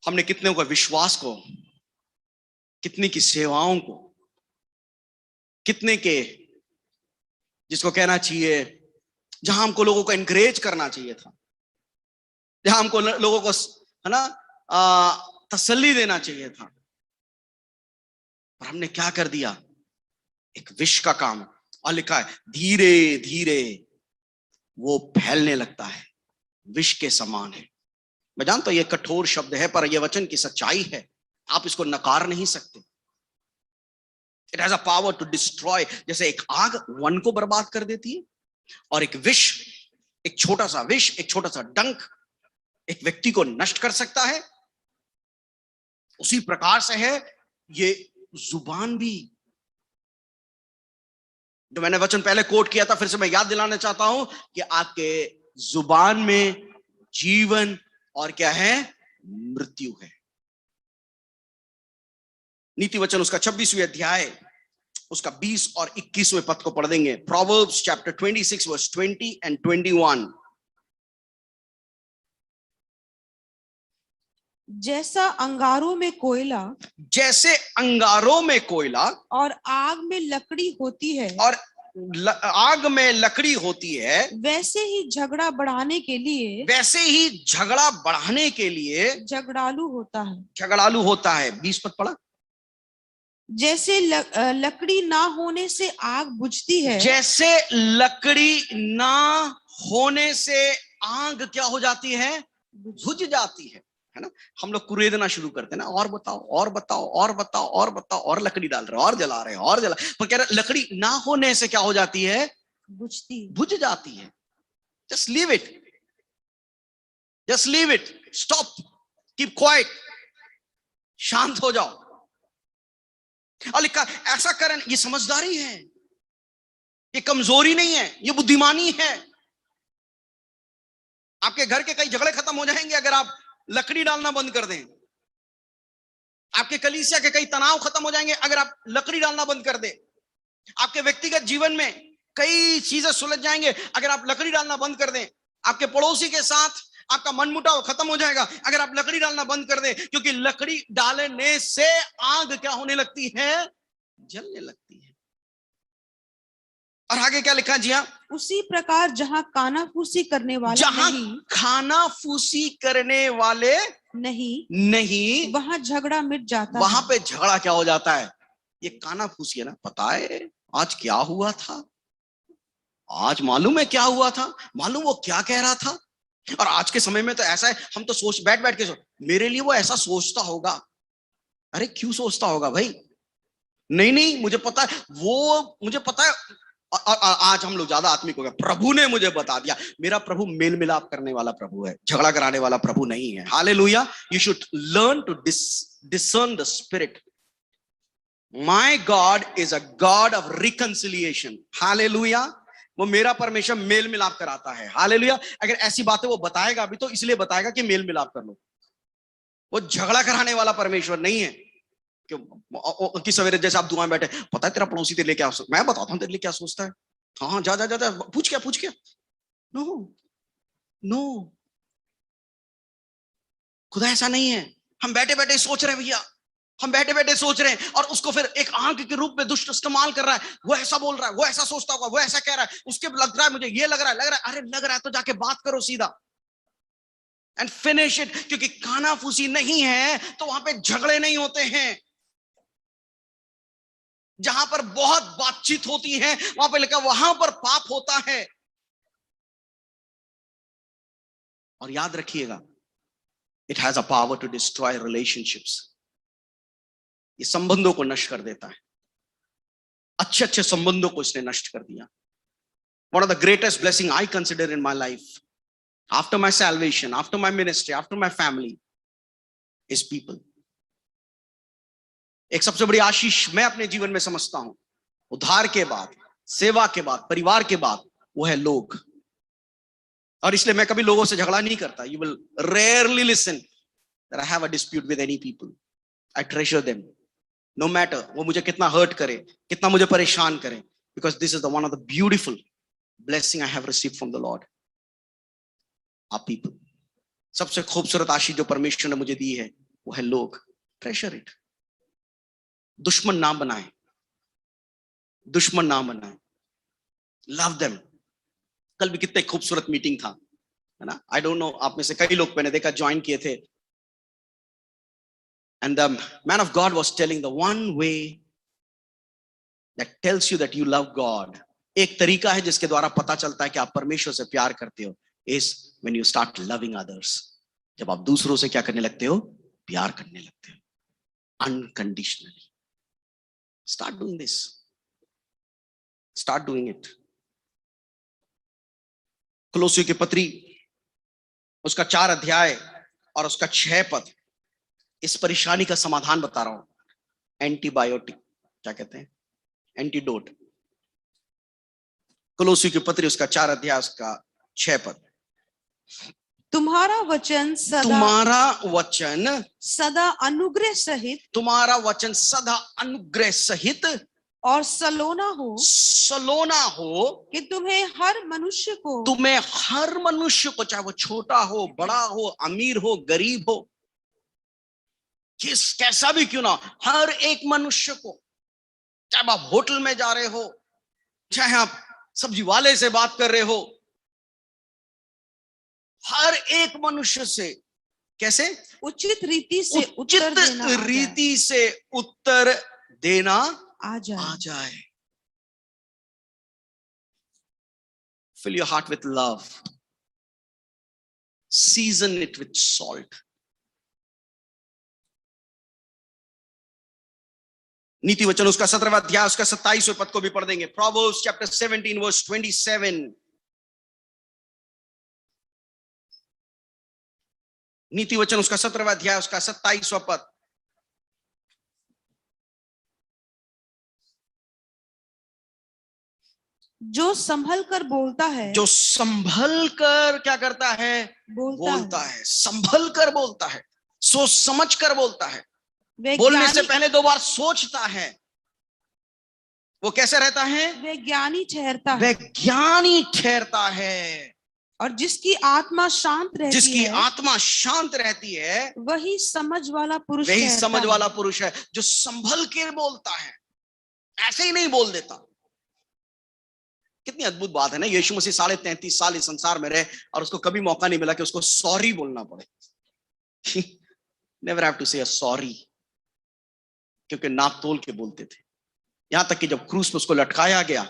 हमने कितने को विश्वास को, कितने की सेवाओं को, कितने के जिसको कहना चाहिए, जहां हमको लोगों को एनकरेज करना चाहिए था, जहां हमको लोगों को है ना तसल्ली देना चाहिए था, पर हमने क्या कर दिया? एक विष का काम। और लिखा है धीरे धीरे वो फैलने लगता है, विष के समान है। मैं जानता हूं ये कठोर शब्द है, पर यह वचन की सच्चाई है, आप इसको नकार नहीं सकते। It has a power to destroy. जैसे एक आग वन को बर्बाद कर देती है, और एक विष, एक छोटा सा विष, एक छोटा सा डंक एक व्यक्ति को नष्ट कर सकता है, उसी प्रकार से है ये जुबान भी। जो मैंने वचन पहले कोट किया था, फिर से मैं याद दिलाना चाहता हूं कि आपके जुबान में जीवन और क्या है? मृत्यु है। नीति वचन उसका 26वें अध्याय उसका 20 और 21वें पद को पढ़ देंगे। Proverbs chapter 26 verse 20 and 21। जैसा अंगारों में कोयला, जैसे अंगारों में कोयला और आग में लकड़ी होती है, और आग में लकड़ी होती है, वैसे ही झगड़ा बढ़ाने के लिए, वैसे ही झगड़ा बढ़ाने के लिए झगड़ालू होता है। झगड़ालू होता है। 20 पद पढ़ा। जैसे लकड़ी ना होने से आग बुझती है, जैसे लकड़ी ना होने से आग क्या हो जाती है? बुझ जाती है ना। हम लोग कुरेदना शुरू करते हैं ना, और बताओ और बताओ और बताओ और बताओ, और लकड़ी डाल रहे और जला रहे और जला, पर कह रहे लकड़ी ना होने से क्या हो जाती है? बुझ जाती है। Just leave it, just leave it. Stop, keep quiet, शांत हो जाओ। और लिखा ऐसा करें, ये समझदारी है, ये कमजोरी नहीं है, ये बुद्धिमानी है। आपके घर के कई झगड़े खत्म हो जाएंगे अगर आप लकड़ी डालना बंद कर दें। आपके कलीसिया के कई तनाव खत्म हो जाएंगे अगर आप लकड़ी डालना बंद कर दें। आपके व्यक्तिगत जीवन में कई चीजें सुलझ जाएंगे अगर आप लकड़ी डालना बंद कर दें। आपके पड़ोसी के साथ आपका मनमुटाव खत्म हो जाएगा अगर आप लकड़ी डालना बंद कर दें, क्योंकि लकड़ी डालने से आग क्या होने लगती है? जलने लगती है। और आगे क्या लिखा जी? हाँ, उसी प्रकार जहाँ कानाफूसी करने वाले जहां नहीं, खाना फूसी करने वाले नहीं, वहां झगड़ा मिट जाता वहां है। पे झगड़ा क्या हो जाता है? ये काना फूसी है ना, पता है आज क्या हुआ था, आज मालूम है क्या हुआ था, मालूम वो क्या कह रहा था। और आज के समय में तो ऐसा है, हम तो सोच बैठ बैठ के मेरे लिए वो ऐसा सोचता होगा। अरे क्यों सोचता होगा भाई? नहीं नहीं, मुझे पता है, वो मुझे पता है। आज हम लोग ज्यादा आत्मिक हो गए। प्रभु ने मुझे बता दिया। मेरा प्रभु मेल मिलाप करने वाला प्रभु है, झगड़ा कराने वाला प्रभु नहीं है। Hallelujah. You should learn to discern the spirit. My God is a God of reconciliation. Hallelujah. वो मेरा परमेश्वर मेल मिलाप कराता है। हालेलुया। अगर ऐसी बातें वो बताएगा भी तो इसलिए बताएगा कि मेल मिलाप कर लो। वो झगड़ा कराने वाला परमेश्वर नहीं है कि सवेरे जैसे आप दुआ में बैठे, पता है तेरा पड़ोसी तेरे लिए क्या सोचता है, मैं बताता हूं तेरे लिए क्या सोचता है। हाँ जा जा जा, जा पूछ क्या। नो नो, खुदा ऐसा नहीं है। हम बैठे बैठे सोच रहे हैं भैया, हम बैठे बैठे सोच रहे हैं और उसको फिर एक आंख के रूप में दुष्ट इस्तेमाल कर रहा है। वो ऐसा बोल रहा है, वो ऐसा सोचता होगा, वो ऐसा कह रहा है, उसके लग रहा है, मुझे ये लग रहा है। अरे लग रहा है तो जाके बात करो सीधा एंड फिनिश इट। क्योंकि कानाफूसी नहीं है तो वहां पे झगड़े नहीं होते हैं। जहां पर बहुत बातचीत होती है वहां पे लिखा वहां पर पाप होता है। और याद रखिएगा, it has a power to destroy relationships. ये संबंधों को नष्ट कर देता है। अच्छे अच्छे संबंधों को इसने नष्ट कर दिया। One of the greatest blessing I consider in my life after my salvation, after my ministry, after my family is people. एक सबसे बड़ी आशीष मैं अपने जीवन में समझता हूं, उद्धार के बाद, सेवा के बाद, परिवार के बाद, वो है लोग। और इसलिए मैं कभी लोगों से झगड़ा नहीं करता। You will rarely listen that I have a dispute with any people. I treasure them no matter वो मुझे कितना हर्ट करे, कितना मुझे परेशान करे, because this is the one of the beautiful blessing I have received from the Lord, our people. सबसे खूबसूरत आशीष जो परमेश्वर ने मुझे दी है वो है लोग। Treasure it. दुश्मन ना बनाए, दुश्मन ना बनाए, लव देम। कल भी कितने खूबसूरत मीटिंग था, है ना? आई डोंट नो आप में से कई लोग मैंने देखा ज्वाइन किए थे, and the man of God was telling the one way that tells you that you love God, एक तरीका है जिसके द्वारा पता चलता है कि आप परमेश्वर से प्यार करते हो, is when you start loving others. जब आप दूसरों से क्या करने लगते हो? प्यार करने लगते हो unconditionally. Start doing this. Start doing it. कुलोसियों की पत्री उसका 4 अध्याय और उसका 6 पद इस परेशानी का समाधान बता रहा हूं। एंटीबायोटिक क्या कहते हैं? एंटीडोट। कुलोसियों की पत्री उसका 4 अध्याय उसका 6 पद। तुम्हारा वचन सदा अनुग्रह सहित, तुम्हारा वचन सदा अनुग्रह सहित और सलोना हो कि तुम्हें हर मनुष्य को, चाहे वो छोटा हो, बड़ा हो, अमीर हो, गरीब हो, कैसा भी क्यों ना, हर एक मनुष्य को, चाहे आप होटल में जा रहे हो, चाहे आप सब्जी वाले से बात कर रहे हो, हर एक मनुष्य से कैसे? उचित रीति से उत्तर देना आ जाए। Fill your heart with love. Season it with salt. नीति वचन उसका 17वां अध्याय उसका 27वें पद को भी पढ़ देंगे। Proverbs chapter 17 verse 27. नीति वचन उसका 17वां अध्याय उसका 27वां पद। जो संभल कर बोलता है, जो संभल कर क्या करता है? बोलता है। संभल कर बोलता है, सोच समझ कर बोलता है, बोलने से पहले 2 बार सोचता है। वो कैसे रहता है? वह ज्ञानी ठहरता है। वह ज्ञानी ठहरता है। और जिसकी आत्मा शांत रहती है, जिसकी आत्मा शांत रहती है, वही समझ वाला पुरुष वही ठहरता समझ है। वाला पुरुष है, जो संभल के बोलता है, ऐसे ही नहीं बोल देता। कितनी अद्भुत बात है ना। यीशु मसीह 33.5 साल इस संसार में रहे और उसको कभी मौका नहीं मिला कि उसको सॉरी बोलना पड़े। नेवर हैव टू से सॉरी, क्योंकि नाप तोल के बोलते थे। यहां तक कि जब क्रूस पे उसको लटकाया गया,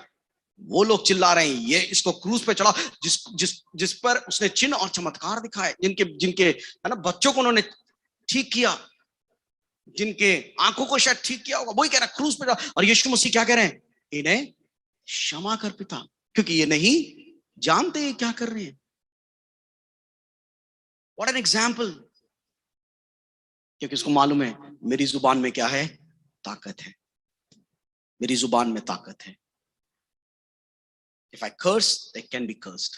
वो लोग चिल्ला रहे हैं, ये इसको क्रूस पे चढ़ा, जिस पर उसने चिन्ह और चमत्कार दिखाए, जिनके है ना बच्चों को उन्होंने ठीक किया, जिनके आंखों को शायद ठीक किया होगा, वही कह रहा है क्रूस पे चढ़ा। और यीशु मसीह क्या कह रहे हैं? इन्हें क्षमा कर पिता, क्योंकि ये नहीं जानते ये क्या कर रहे हैं। What an example. क्योंकि उसको मालूम है मेरी जुबान में क्या है? ताकत है। मेरी जुबान में ताकत है। If I curse, they can be cursed.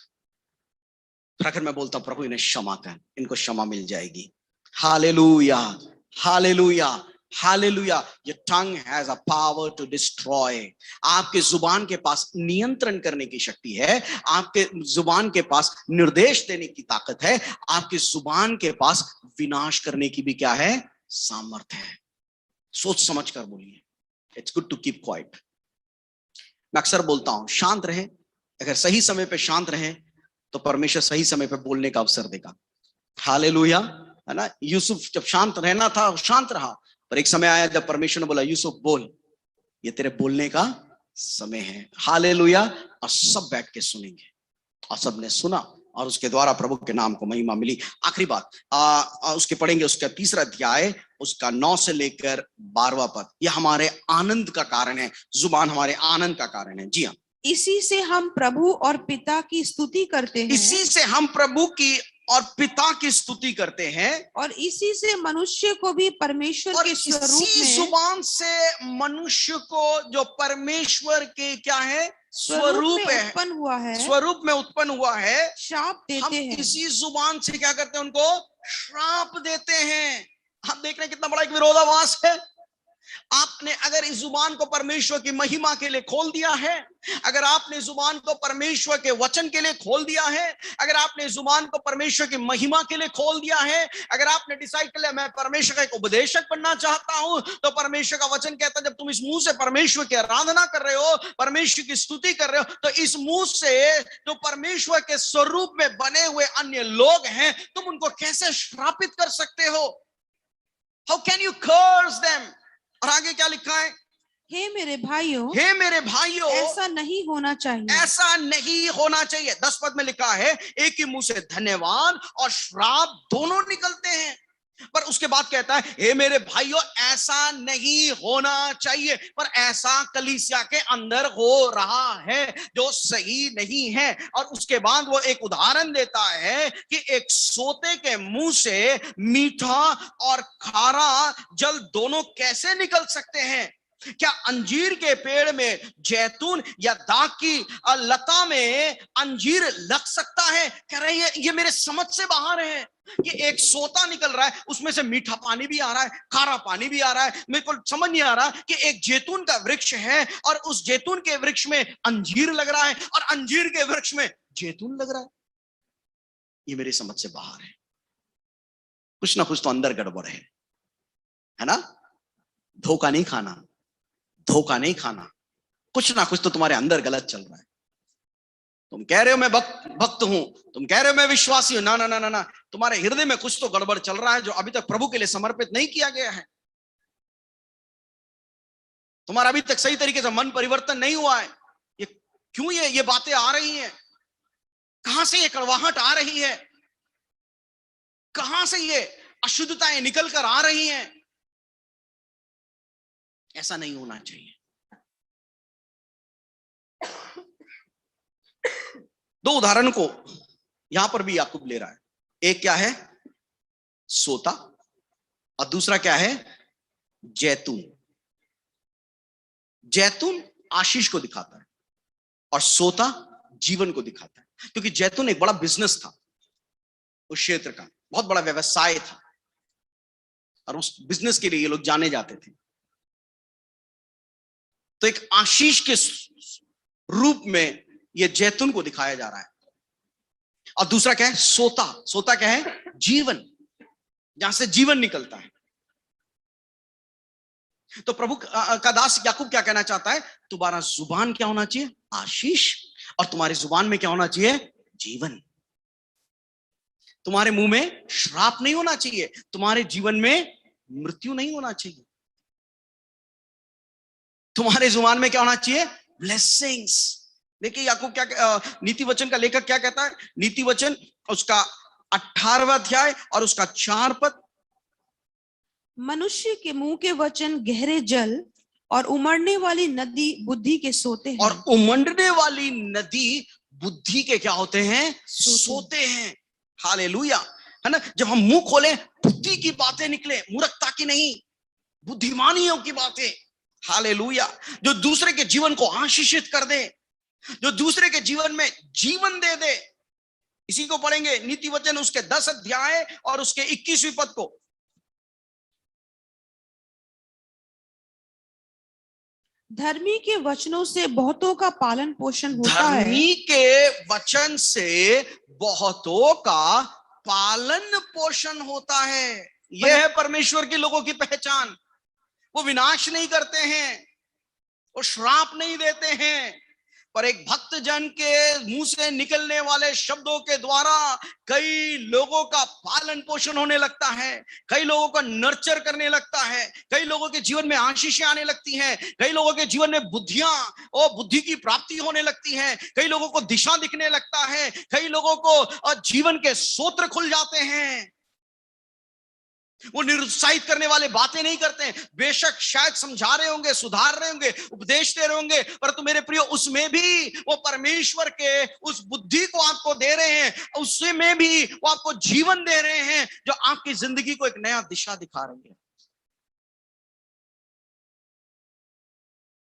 फिर अगर मैं बोलता हूं प्रभु इन्हें क्षमा कर, इनको क्षमा मिल जाएगी। Hallelujah, hallelujah, hallelujah. Your tongue has a power to destroy. आपके जुबान के पास नियंत्रण करने की शक्ति है, आपके जुबान के पास निर्देश देने की ताकत है, आपकी जुबान के पास विनाश करने की भी क्या है? सामर्थ्य है। सोच समझ कर बोलिए। It's good to keep quiet. मैं अक्सर बोलता हूं शांत रहें। अगर सही समय पे शांत रहें तो परमेश्वर सही समय पे बोलने का अवसर देगा। हालेलुया, है ना। यूसुफ जब शांत रहना था शांत रहा, पर एक समय आया जब परमेश्वर ने बोला यूसुफ बोल, ये तेरे बोलने का समय है। हालेलुया। और सब बैठ के सुनेंगे, और सबने सुना और उसके द्वारा प्रभु के नाम को महिमा मिली। आखिरी बात उसके पढ़ेंगे, उसका 3रा अध्याय उसका 9 से लेकर 12वां पद। यह हमारे आनंद का कारण है। जुबान हमारे आनंद का कारण है। जी हाँ, इसी से हम प्रभु और पिता की स्तुति करते हैं। इसी से हम प्रभु की और पिता की स्तुति करते हैं, और इसी से मनुष्य को भी परमेश्वर के स्वरूप में, जुबान से मनुष्य को जो परमेश्वर के क्या है? स्वरूप है, उत्पन्न हुआ है, स्वरूप में उत्पन्न हुआ है, श्राप देते हैं। इसी जुबान से क्या करते हैं? उनको श्राप देते हैं। हम देख रहे हैं कितना बड़ा एक विरोधाभास है। आपने अगर इस जुबान को परमेश्वर की महिमा के लिए खोल दिया है, अगर आपने जुबान को परमेश्वर के वचन के लिए खोल दिया है, अगर आपने जुबान को परमेश्वर की महिमा के लिए खोल दिया है, अगर आपने डिसाइड कर लिया मैं परमेश्वर का एक उपदेशक बनना चाहता हूं, तो परमेश्वर का वचन कहता है जब तुम इस मुंह से परमेश्वर की आराधना कर रहे हो, परमेश्वर की स्तुति कर रहे हो, तो इस मुंह से जो परमेश्वर के स्वरूप में बने हुए अन्य लोग हैं, तुम उनको कैसे श्रापित कर सकते हो? How can you curse them? और आगे क्या लिखा है? हे मेरे भाइयों, हे मेरे भाइयों, ऐसा नहीं होना चाहिए, ऐसा नहीं होना चाहिए। 10 पद में लिखा है एक ही मुंह से धन्यवाद और श्राप दोनों निकलते हैं। पर उसके बाद कहता है हे मेरे भाइयों, ऐसा नहीं होना चाहिए, पर ऐसा कलीसिया के अंदर हो रहा है जो सही नहीं है। और उसके बाद वो एक उदाहरण देता है कि एक सोते के मुंह से मीठा और खारा जल दोनों कैसे निकल सकते हैं? क्या अंजीर के पेड़ में जैतून या दाख की लता में अंजीर लग सकता है? कह रहे हैं ये मेरे समझ से बाहर है। कि एक सोता निकल रहा है, उसमें से मीठा पानी भी आ रहा है, खारा पानी भी आ रहा है। मेरे को समझ नहीं आ रहा कि एक जैतून का वृक्ष है और उस जैतून के वृक्ष में अंजीर लग रहा है और अंजीर के वृक्ष में जैतून लग रहा है। ये मेरी समझ से बाहर है। कुछ ना कुछ तो अंदर गड़बड़ है ना। धोखा नहीं खाना, धोखा नहीं खाना, कुछ ना कुछ तो तुम्हारे अंदर गलत चल रहा है। तुम कह रहे हो मैं भक्त हूं, तुम कह रहे हो मैं विश्वासी हूं, ना ना ना ना ना, तुम्हारे हृदय में कुछ तो गड़बड़ चल रहा है जो अभी तक प्रभु के लिए समर्पित नहीं किया गया है। तुम्हारा अभी तक सही तरीके से मन परिवर्तन नहीं हुआ है। ये क्यों ये बातें आ रही हैं? कहां से ये कड़वाहट आ रही है? कहां से ये अशुद्धताएं निकल कर आ रही हैं? ऐसा नहीं होना चाहिए। 2 उदाहरण को यहां पर भी याकूब ले रहा है। एक क्या है? सोता, और दूसरा क्या है? जैतून। जैतून आशीष को दिखाता है और सोता जीवन को दिखाता है, क्योंकि जैतून एक बड़ा बिजनेस था उस क्षेत्र का, बहुत बड़ा व्यवसाय था, और उस बिजनेस के लिए ये लोग जाने जाते थे। तो एक आशीष के रूप में ये जैतून को दिखाया जा रहा है। और दूसरा क्या है? सोता। सोता क्या है? जीवन, जहां से जीवन निकलता है। तो प्रभु का दास याकूब क्या कहना चाहता है? तुम्हारा जुबान क्या होना चाहिए? आशीष। और तुम्हारी जुबान में क्या होना चाहिए? जीवन। तुम्हारे मुंह में श्राप नहीं होना चाहिए, तुम्हारे जीवन में मृत्यु नहीं होना चाहिए। तुम्हारे जुबान में क्या होना चाहिए? ब्लेसिंग्स। देखिए याकूब क्या, नीति वचन का लेखक क्या कहता है? नीति वचन उसका 18वां अध्याय और उसका 4 पद, मनुष्य के मुंह के वचन गहरे जल और उमड़ने वाली नदी बुद्धि के सोते हैं। और उमड़ने वाली नदी बुद्धि के क्या होते हैं? सोते हैं। हालेलुया, है ना। जब हम मुंह खोलें, बुद्धि की बातें निकले, मूर्खता की नहीं, बुद्धिमानियों की बातें। हालेलुया, जो दूसरे के जीवन को आशीषित कर दे, जो दूसरे के जीवन में जीवन दे दे। इसी को पढ़ेंगे नीति वचन उसके 10 अध्याय और उसके 21वें पद को। धर्मी के वचनों से बहुतों का पालन पोषण होता है। धर्मी के वचन से बहुतों का पालन पोषण होता है। यह है परमेश्वर के लोगों की पहचान। वो विनाश नहीं करते हैं, वो श्राप नहीं देते हैं, पर एक भक्त जन के मुंह से निकलने वाले शब्दों के द्वारा कई लोगों का पालन पोषण होने लगता है, कई लोगों का नर्चर करने लगता है, कई लोगों के जीवन में आशीषें आने लगती हैं, कई लोगों के जीवन में बुद्धि की प्राप्ति होने लगती है, कई लोगों को दिशा दिखने लगता है, कई लोगों को जीवन के सोत्र खुल जाते हैं। वो निरुत्साहित करने वाले बातें नहीं करते हैं। बेशक शायद समझा रहे होंगे, सुधार रहे होंगे, उपदेश दे रहे होंगे, परंतु मेरे प्रियो उसमें भी वो परमेश्वर के उस बुद्धि को आपको दे रहे हैं, उसमें भी वो आपको जीवन दे रहे हैं, जो आपकी जिंदगी को एक नया दिशा दिखा रही है।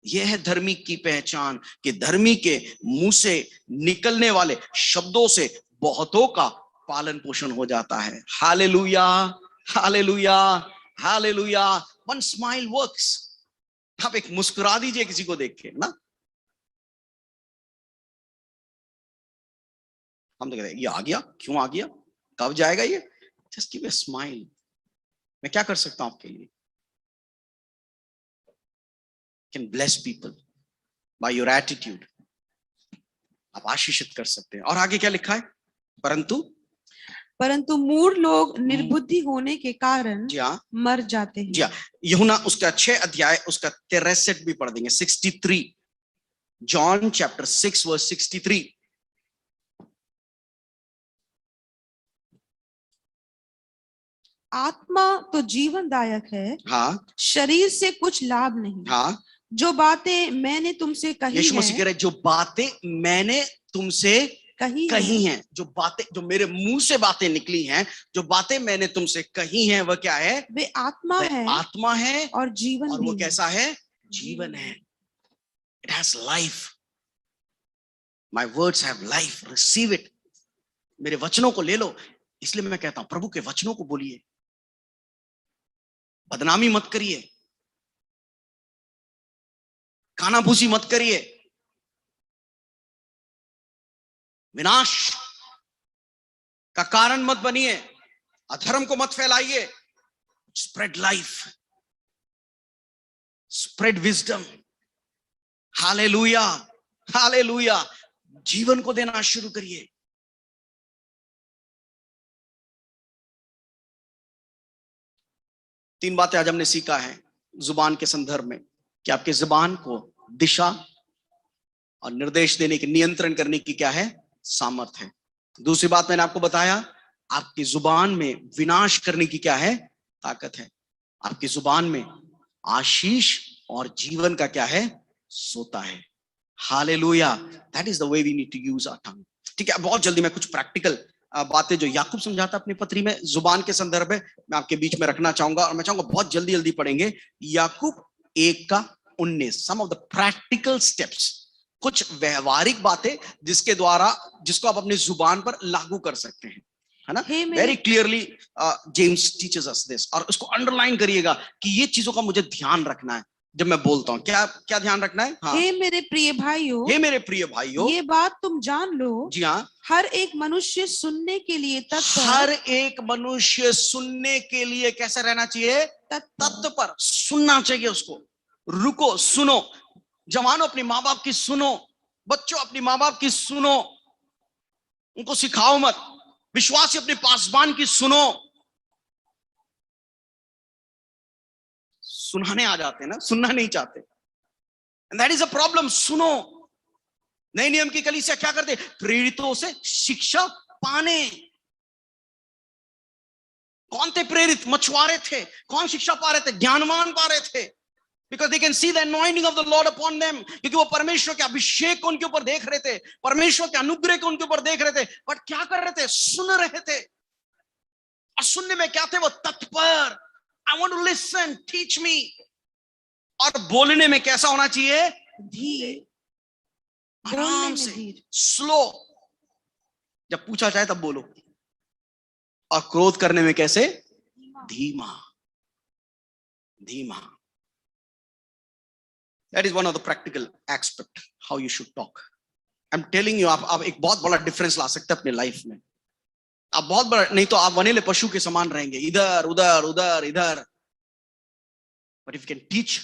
यह है धर्मी की पहचान, कि धर्मी के मुंह से निकलने वाले शब्दों से बहुतों का पालन पोषण हो जाता है। Hallelujah, hallelujah, hallelujah. One smile works. आप एक मुस्कुरा दीजिए किसी को देख के ना। हम तो कहते हैं ये आ गया, क्यों आ गया, कब जाएगा ये? Just give a smile. मैं क्या कर सकता हूं आपके लिए? Can bless people by your attitude. आप आशीषित कर सकते हैं। और आगे क्या लिखा है? परंतु मूढ़ लोग निर्बुद्धि होने के कारण मर जाते हैं। यूहन्ना उसका 6 अध्याय उसका 63 भी पढ़ देंगे। 63, जॉन चैप्टर 6 वर्स 63। आत्मा तो जीवनदायक है, हाँ, शरीर से कुछ लाभ नहीं। हाँ, जो बातें मैंने तुमसे कही है, यीशु मसीह कह रहे जो बातें मैंने तुमसे कही हैं, जो बातें, जो मेरे मुंह से बातें निकली हैं, जो बातें मैंने तुमसे कही हैं, वह क्या है? वे आत्मा है, आत्मा है और जीवन। और वो कैसा है? जीवन है। It has life. My words have life, receive it. मेरे वचनों को ले लो। इसलिए मैं कहता हूं प्रभु के वचनों को बोलिए, बदनामी मत करिए, कानाफूसी मत करिए, विनाश का कारण मत बनिए, अधर्म को मत फैलाइए। Spread life, spread wisdom. Hallelujah, hallelujah. जीवन को देना शुरू करिए। तीन बातें आज हमने सीखा है जुबान के संदर्भ में, कि आपके जुबान को दिशा और निर्देश देने की, नियंत्रण करने की क्या है? सामर्थ्य है। दूसरी बात मैंने आपको बताया, आपकी जुबान में विनाश करने की क्या है? ताकत है। आपकी जुबान में आशीष और जीवन का क्या है? सोता है। Hallelujah. That is the way we need to use our tongue. ठीक है, बहुत जल्दी मैं कुछ प्रैक्टिकल बातें जो याकूब समझाता अपनी पत्री में जुबान के संदर्भ में मैं आपके बीच में रखना चाहूंगा, और मैं चाहूंगा बहुत जल्दी जल्दी पढ़ेंगे। याकूब 1:19, सम ऑफ द प्रैक्टिकल स्टेप्स, कुछ व्यवहारिक बातें जिसके द्वारा जिसको आप अपनी जुबान पर लागू कर सकते हैं, है ना। Very clearly James teaches us this, और उसको अंडरलाइन करिएगा कि ये चीजों का मुझे ध्यान रखना है जब मैं बोलता हूं। क्या क्या ध्यान रखना है? हाँ। हे मेरे प्रिय भाइयों, हे मेरे प्रिय भाइयों, ये बात तुम जान लो। जी हाँ, हर एक मनुष्य सुनने के लिए तत्पर, हर एक मनुष्य सुनने के लिए कैसे रहना चाहिए? तत्पर, सुनना चाहिए उसको। रुको, सुनो। जवानों अपनी माँ बाप की सुनो, बच्चों अपनी माँ बाप की सुनो, उनको सिखाओ मत। विश्वासी अपने पासबान की सुनो। सुनाने आ जाते हैं ना, सुनना नहीं चाहते, and that is a problem. सुनो। नए नियम की कलीसिया क्या करते? प्रेरितों से शिक्षा पाने। कौन थे प्रेरित? मछुआरे थे। कौन शिक्षा पा रहे थे? ज्ञानवान पा रहे थे, because they can see the anointing of the Lord upon them, क्योंकि वो परमेश्वर के अभिषेक को उनके ऊपर देख रहे थे, परमेश्वर के अनुग्रह को उनके ऊपर देख रहे थे। बट क्या कर रहे थे? सुन रहे थे। और सुनने में क्या थे? वो तत्पर। I want to listen, teach me। और बोलने में कैसा होना चाहिए? धीरे, आराम से, स्लो। जब पूछा जाए तब बोलो। और क्रोध करने में कैसे? धीमा, धीमा। That is one of the practical aspect how you should talk. I'm telling you, आप एक बहुत बड़ा डिफरेंस ला सकते हैं अपने लाइफ में। आप बहुत बड़ा, नहीं तो आप वनीले पशु के समान रहेंगे, इधर उधर उधर इधर। But if you can teach,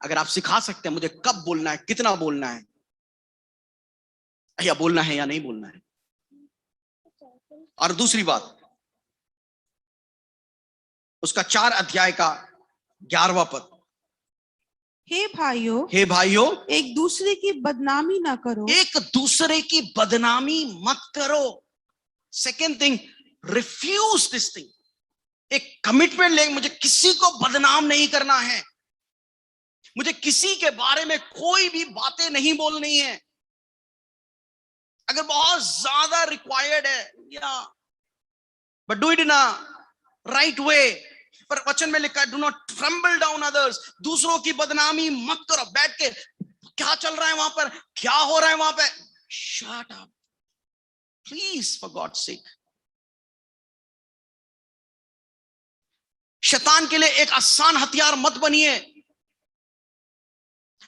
अगर आप सिखा सकते हैं मुझे कब बोलना है, कितना बोलना है, या बोलना है या नहीं बोलना है। और दूसरी बात, उसका 4 अध्याय का 11वां पद, हे भाइयों, हे भाइयों, एक दूसरे की बदनामी ना करो। एक दूसरे की बदनामी मत करो। Second thing, refuse this thing. एक कमिटमेंट ले, मुझे किसी को बदनाम नहीं करना है, मुझे किसी के बारे में कोई भी बातें नहीं बोलनी है। अगर बहुत ज्यादा रिक्वायर्ड है, या but do it in a right way. पर वचन में लिखा है, do not tremble down others. दूसरों की बदनामी मत करो। बैठ के क्या चल रहा है वहां पर, क्या हो रहा है वहां पे, shut up please, for God's sake. शैतान के लिए एक आसान हथियार मत बनिए।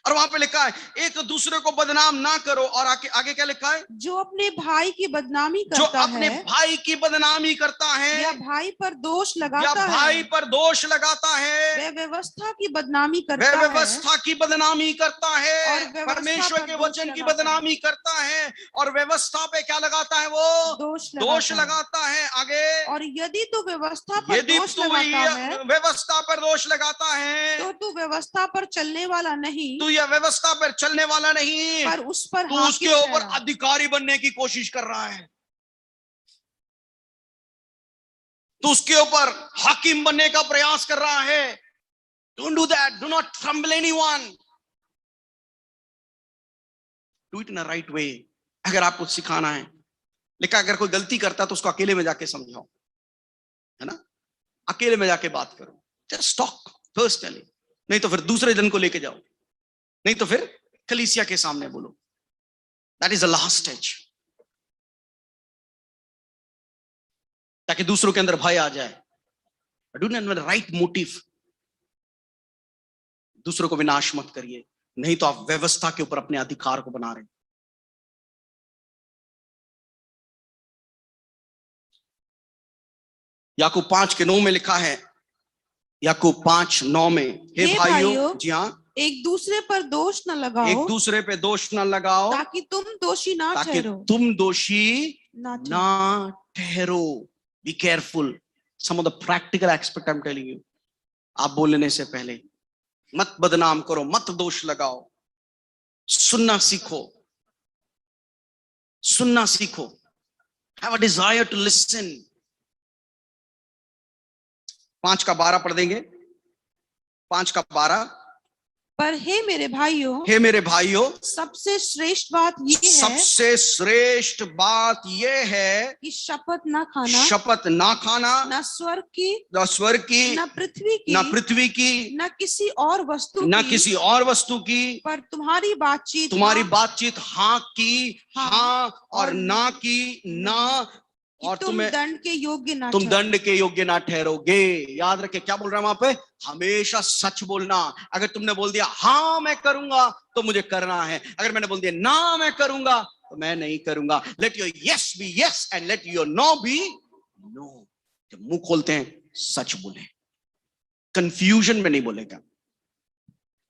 और वहां पे लिखा है, एक दूसरे को बदनाम ना करो। और आगे क्या लिखा है? जो अपने भाई की बदनामी करता जो अपने भाई की बदनामी करता है, या भाई पर दोष लगाता या भाई पर दोष लगाता है, वह व्यवस्था की बदनामी करता वह व्यवस्था की बदनामी करता है, और परमेश्वर के वचन की बदनामी करता है, और व्यवस्था पे क्या लगाता है? वो दोष लगाता है। आगे, और यदि तू व्यवस्था पर यदि दोष तू लगाता है, व्यवस्था पर दोष लगाता है, तो तू व्यवस्था पर चलने वाला नहीं, तू यह व्यवस्था पर चलने वाला नहीं, पर उस पर तू उसके ऊपर अधिकारी बनने की कोशिश कर रहा है। तू उसके ऊपर हाकिम बनने का प्रयास कर रहा है। Don't do that. Do not tremble anyone. Do it in a right way. अगर आपको सिखाना है, लेकिन अगर कोई गलती करता है तो उसको अकेले में जाके समझाओ, है ना। अकेले में जाके बात करो, just talk personally। नहीं तो फिर दूसरे जन को लेके जाओ, नहीं तो फिर कलीसिया के सामने बोलो। That is the last stage, ताकि दूसरों के अंदर भय आ जाए। Do not have the right motive। दूसरों को विनाश मत करिए, नहीं तो आप व्यवस्था के ऊपर अपने अधिकार को बना रहे हैं। याकूब 5:9 में लिखा है, याकूब 5:9 में, हे भाइयों, जी हाँ, एक दूसरे पर दोष न लगाओ, एक दूसरे पे दोष न लगाओ, ताकि तुम दोषी ना ठहरो, तुम दोषी ना ठहरो। Be careful. Some of the practical aspect I am telling you. आप बोलने से पहले मत बदनाम करो, मत दोष लगाओ। सुनना सीखो, सुनना सीखो। Have a desire to listen. 5:12 पढ़ देंगे। 5:12, पर हे मेरे भाइयों, हे मेरे भाइयों, सबसे श्रेष्ठ बात ये है सबसे श्रेष्ठ बात यह है कि शपथ न खाना, शपथ ना खाना, न स्वर्ग की, न स्वर्ग की, न पृथ्वी की, न पृथ्वी की, न किसी और वस्तु न की, किसी और वस्तु की, पर तुम्हारी बातचीत तुम्हारी हाँ, बातचीत हाँ की हाँ और ना की ना, कि और तुम दंड के योग्य न तुम ठहरो। दंड के योग्य ना ठहरोगे। याद रखे क्या बोल रहा है वहां पे, हमेशा सच बोलना। अगर तुमने बोल दिया हाँ मैं करूंगा तो मुझे करना है, अगर मैंने बोल दिया ना मैं करूंगा तो मैं नहीं करूंगा। Let your yes be yes and let your no be no. जब मुंह खोलते हैं सच बोले, कंफ्यूजन में नहीं बोलेगा।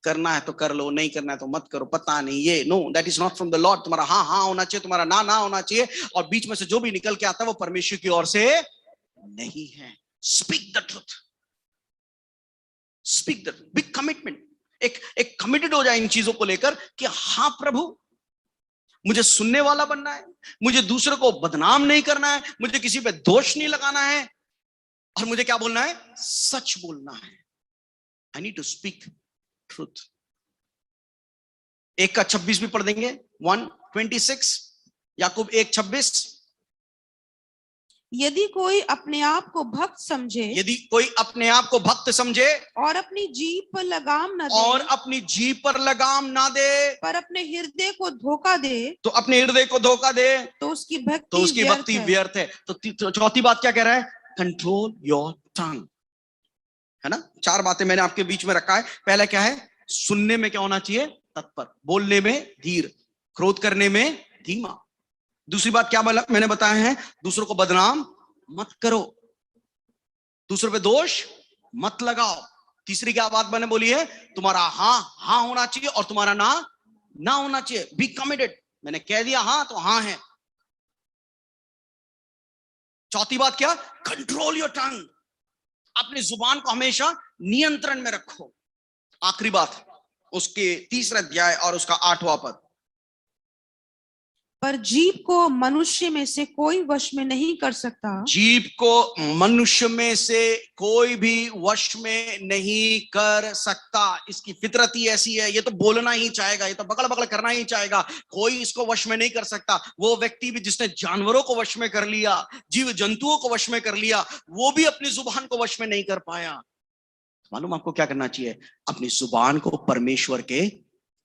करना है तो कर लो, नहीं करना है तो मत करो, पता नहीं ये, know that is not from the Lord. तुम्हारा हाँ हाँ होना चाहिए, तुम्हारा ना ना होना चाहिए, और बीच में से जो भी निकल के आता है वो परमेश्वर की ओर से नहीं है। Speak the truth, speak the big commitment. एक कमिटेड हो जाए इन चीजों को लेकर कि हाँ प्रभु, मुझे सुनने वाला बनना है, मुझे दूसरे को बदनाम नहीं करना है, मुझे किसी पे दोष नहीं लगाना है, और मुझे क्या बोलना है, सच बोलना है। I need to speak truth. 1:26 भी पढ़ देंगे, 1:26, याकूब 1:26। यदि कोई अपने आप को भक्त समझे, यदि कोई अपने आप को भक्त समझे और अपनी जीभ पर लगाम न दे, और अपनी जीभ पर लगाम ना दे, पर अपने हृदय को धोखा दे, तो अपने हृदय को धोखा दे, तो उसकी तो उसकी भक्ति व्यर्थ है। तो चौथी बात क्या कह रहा है, कंट्रोल योर टंग, है ना। 4 बातें मैंने आपके बीच में रखा है। पहला क्या है, सुनने में क्या होना चाहिए, तत्पर, बोलने में धीर, क्रोध करने में धीमा। दूसरी बात क्या मैंने बताया है, दूसरों को बदनाम मत करो, दूसरों पे दोष मत लगाओ। तीसरी क्या बात मैंने बोली है, तुम्हारा हाँ हाँ होना चाहिए और तुम्हारा ना ना होना चाहिए। बी कमिटेड, मैंने कह दिया हाँ तो हाँ है। चौथी बात क्या, कंट्रोल योर टंग, अपनी जुबान को हमेशा नियंत्रण में रखो। आखिरी बात, उसके 3 अध्याय और उसका 8वां पद, पर जीभ को मनुष्य में से कोई वश में नहीं कर सकता। जीभ को मनुष्य में से कोई भी वश में नहीं कर सकता। इसकी फितरत ही ऐसी है, ये तो बोलना ही चाहेगा, ये तो बकड़ बकड़ करना ही चाहेगा, कोई इसको वश में नहीं कर सकता। वो व्यक्ति भी जिसने जानवरों को वश में कर लिया, जीव जंतुओं को वश में कर लिया, वो भी अपनी जुबान को वश में नहीं कर पाया। मालूम आपको क्या करना चाहिए, अपनी जुबान को परमेश्वर के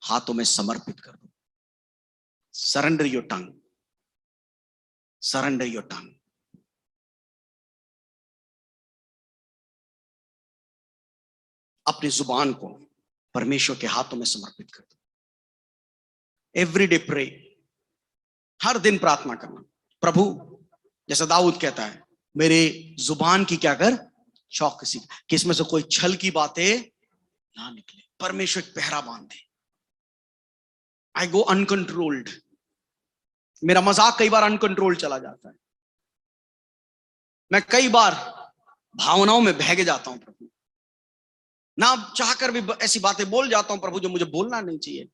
हाथों में समर्पित कर दो। Surrender your tongue, surrender your tongue. अपनी जुबान को परमेश्वर के हाथों में समर्पित कर दो। एवरीडे प्रे, हर दिन प्रार्थना करना, प्रभु जैसा दाऊद कहता है, मेरे जुबान की क्या कर, चौकसी, कि इसमें से कोई छल की बातें ना निकले। परमेश्वर पहरा बांध दे। आई गो अनकंट्रोल्ड, मेरा मजाक कई बार अनकंट्रोल चला जाता है, मैं कई बार भावनाओं में बह जाता हूं प्रभु, ना चाहकर भी ऐसी बातें बोल जाता हूं प्रभु जो मुझे बोलना नहीं चाहिए।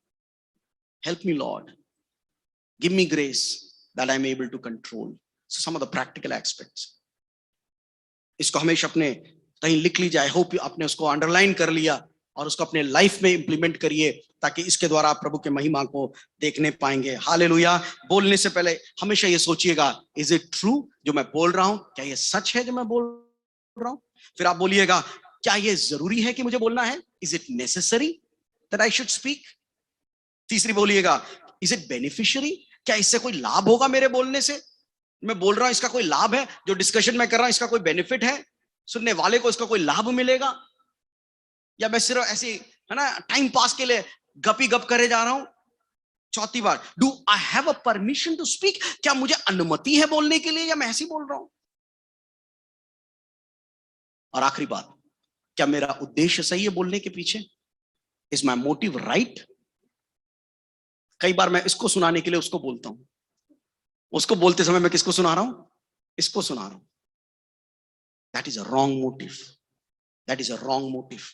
Help me lord, give me grace that I am able to control some of the practical aspects. इसको हमेशा अपने कहीं लिख लीजिए, आई होप आपने उसको अंडरलाइन कर लिया और उसको अपने लाइफ में इंप्लीमेंट करिए, ताकि इसके द्वारा आप प्रभु के महिमा को देखने पाएंगे। हालेलुया। बोलने से पहले हमेशा ये सोचिएगा, इज इट ट्रू जो मैं बोल रहा हूं, क्या ये सच है जो मैं बोल रहा हूं। फिर आप बोलिएगा, क्या ये जरूरी है कि मुझे बोलना है, is it necessary that I should speak. तीसरी बोलिएगा, इज इट बेनिफिशियरी, क्या इससे कोई लाभ होगा मेरे बोलने से, मैं बोल रहा हूं इसका कोई लाभ है, जो डिस्कशन में कर रहा हूं इसका कोई बेनिफिट है, सुनने वाले को इसका कोई लाभ मिलेगा, या मैं सिर्फ ऐसे है ना टाइम पास के लिए गपी गप करे जा रहा हूं। चौथी बात, do I have a permission to speak, क्या मुझे अनुमति है बोलने के लिए, या मैं ऐसे ही बोल रहा हूं। और आखिरी बात, क्या मेरा उद्देश्य सही है बोलने के पीछे, इज माई मोटिव राइट। कई बार मैं इसको सुनाने के लिए उसको बोलता हूं, उसको बोलते समय मैं किसको सुना रहा हूं, इसको सुना रहा हूं। That is a wrong motive, that is a wrong motive.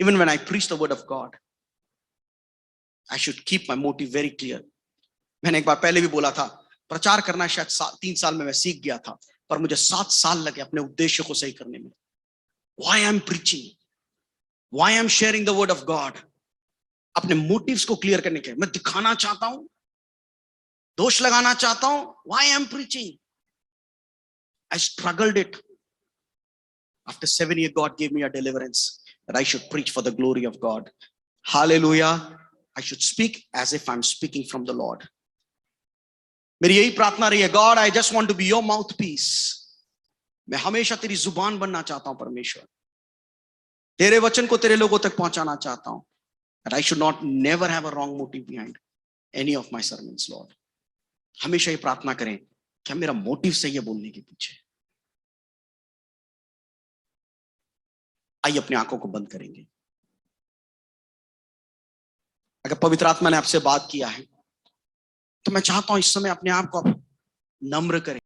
Even when I preach the word of God, I should keep my motive very clear. मैंने एक बार पहले भी बोला था, प्रचार करना शायद 3 साल में मैं सीख गया था, पर मुझे 7 साल लगे अपने उद्देश्य को सही करने में। Why I'm preaching, why I'm sharing the word of God, अपने मोटिव्स को क्लियर करने के, मैं दिखाना चाहता हूं, दोष लगाना चाहता हूं, why I am preaching, I struggled it, after 7 years God gave me a deliverance that I should preach for the glory of God. Hallelujah. I should speak as if I'm speaking from the Lord. मेरी यही प्रार्थना रही है, God, I just want to be your mouthpiece. मैं हमेशा तेरी जुबान बनना चाहता हूं परमेश्वर, तेरे वचन को तेरे लोगों तक पहुंचाना चाहता हूं. That I should not never have a wrong motive behind any of my sermons, Lord. हमेशा ये प्रार्थना करें, क्या मेरा मोटिव सही है बोलने के पीछे. आइए अपनी आंखों को बंद करेंगे. अगर पवित्र आत्मा ने आपसे बात किया है तो मैं चाहता हूं इस समय अपने आप को नम्र करें.